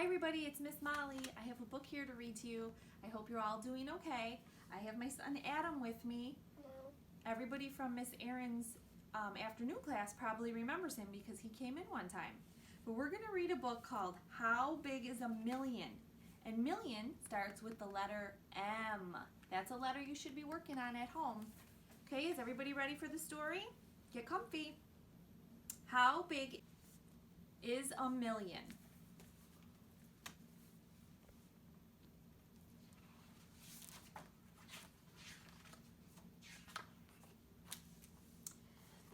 Hi everybody, it's Miss Molly. I have a book here to read to you. I hope you're all doing okay. I have my son Adam with me. Hello. Everybody from Miss Erin's afternoon class probably remembers him because he came in one time. But we're going to read a book called How Big is a Million? And million starts with the letter M. That's a letter you should be working on at home. Okay, is everybody ready for the story? Get comfy. How big is a million?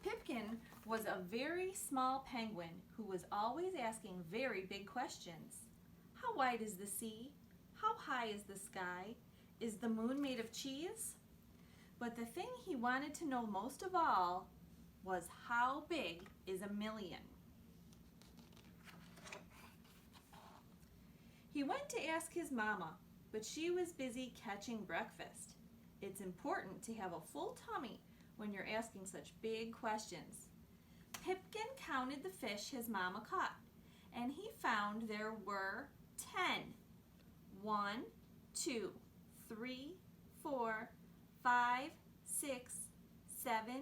Pipkin was a very small penguin who was always asking very big questions. How wide is the sea? How high is the sky? Is the moon made of cheese? But the thing he wanted to know most of all was how big is a million? He went to ask his mama, but she was busy catching breakfast. It's important to have a full tummy when you're asking such big questions. Pipkin counted the fish his mama caught, and he found there were 10. 1, 2, 3, 4, 5, 6, 7,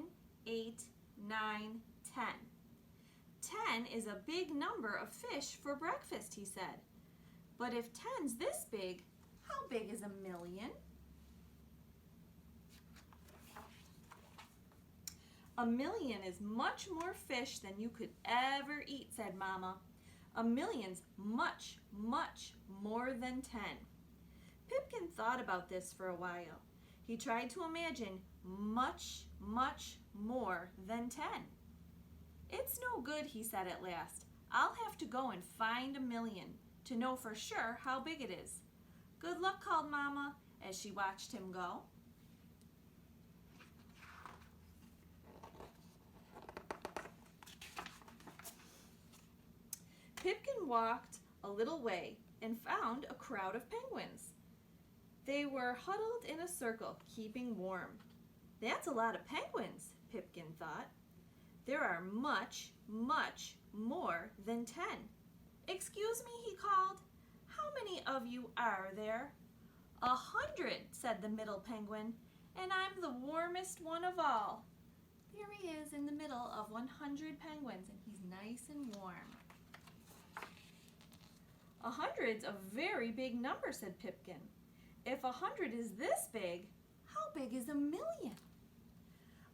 8, 9, 10. 10 is a big number of fish for breakfast, he said. But if 10's this big, how big is a million? A million is much more fish than you could ever eat, said Mama. A million's much, much more than 10. Pipkin thought about this for a while. He tried to imagine much, much more than 10. It's no good, he said at last. I'll have to go and find a million to know for sure how big it is. Good luck, called Mama as she watched him go. Pipkin walked a little way and found a crowd of penguins. They were huddled in a circle, keeping warm. That's a lot of penguins, Pipkin thought. There are much, much more than 10. Excuse me, he called. How many of you are there? 100, said the middle penguin, and I'm the warmest one of all. Here he is in the middle of 100 penguins, and he's nice and warm. 100's a very big number, said Pipkin. If 100 is this big, how big is a million?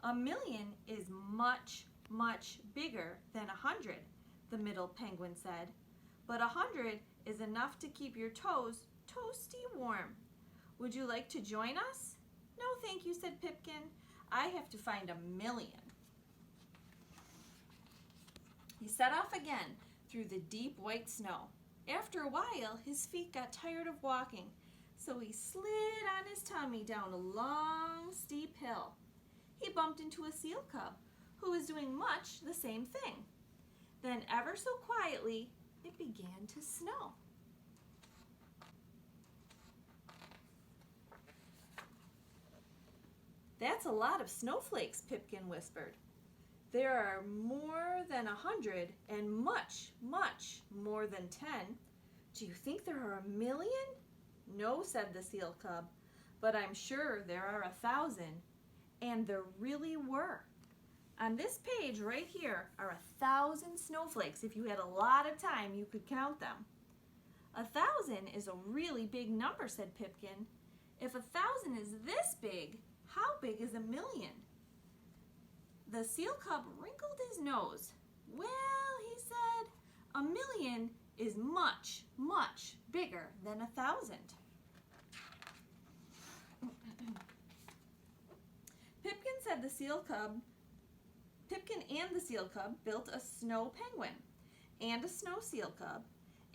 A million is much, much bigger than 100, the middle penguin said. But 100 is enough to keep your toes toasty warm. Would you like to join us? No, thank you, said Pipkin. I have to find a million. He set off again through the deep white snow. After a while, his feet got tired of walking, so he slid on his tummy down a long, steep hill. He bumped into a seal cub who was doing much the same thing. Then, ever so quietly, it began to snow. That's a lot of snowflakes, Pipkin whispered. There are more than 100 and much, much more than 10. Do you think there are a million? No, said the seal cub, but I'm sure there are 1,000. And there really were. On this page right here are 1,000 snowflakes. If you had a lot of time, you could count them. 1,000 is a really big number, said Pipkin. If 1,000 is this big, how big is a million? The seal cub wrinkled his nose. Well, he said, a million is much, much bigger than 1,000. Pipkin and the seal cub built a snow penguin and a snow seal cub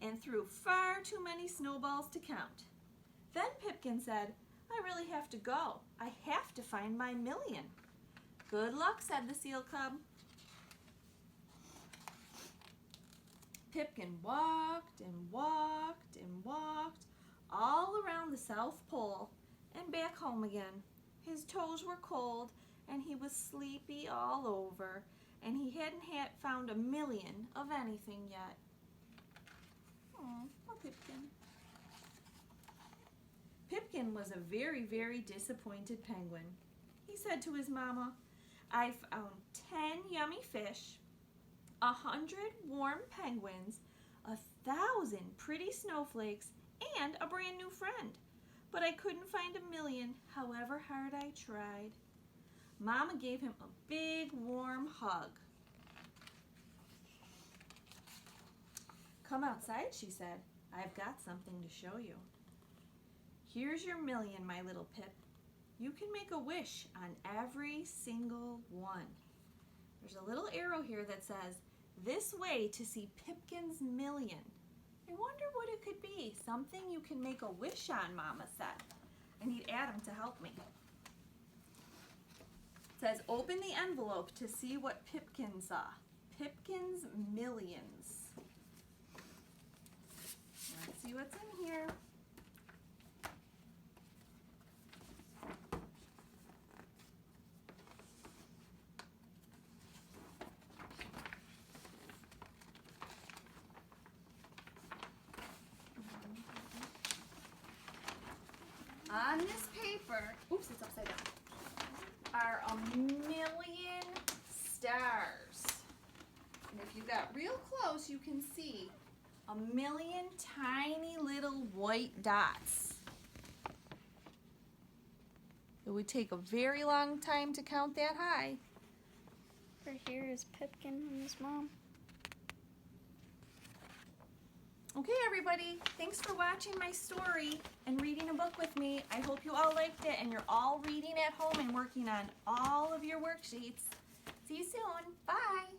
and threw far too many snowballs to count. Then Pipkin said, I really have to go. I have to find my million. Good luck, said the seal cub. Pipkin walked and walked and walked all around the South Pole and back home again. His toes were cold and he was sleepy all over, and he hadn't found a million of anything yet. Poor Pipkin. Pipkin was a very, very disappointed penguin. He said to his mama, "I found 10 yummy fish, 100 warm penguins, 1,000 pretty snowflakes, and a brand new friend. But I couldn't find 1,000,000, however hard I tried." Mama gave him a big warm hug. "Come outside," she said. "I've got something to show you. Here's your 1,000,000, my little Pip. You can make a wish on every single one." There's a little arrow here that says, "This way to see Pipkin's 1,000,000. I wonder what it could be. Something you can make a wish on, Mama said. I need Adam to help me. It says, "Open the envelope to see what Pipkin saw. Pipkin's 1,000,000s." Let's see what's in here. On this paper, oops, it's upside down, are 1,000,000 stars. And if you got real close, you can see 1,000,000 tiny little white dots. It would take a very long time to count that high. Right here is Pipkin and his mom. Okay, everybody, thanks for watching my story and reading a book with me. I hope you all liked it and you're all reading at home and working on all of your worksheets. See you soon. Bye.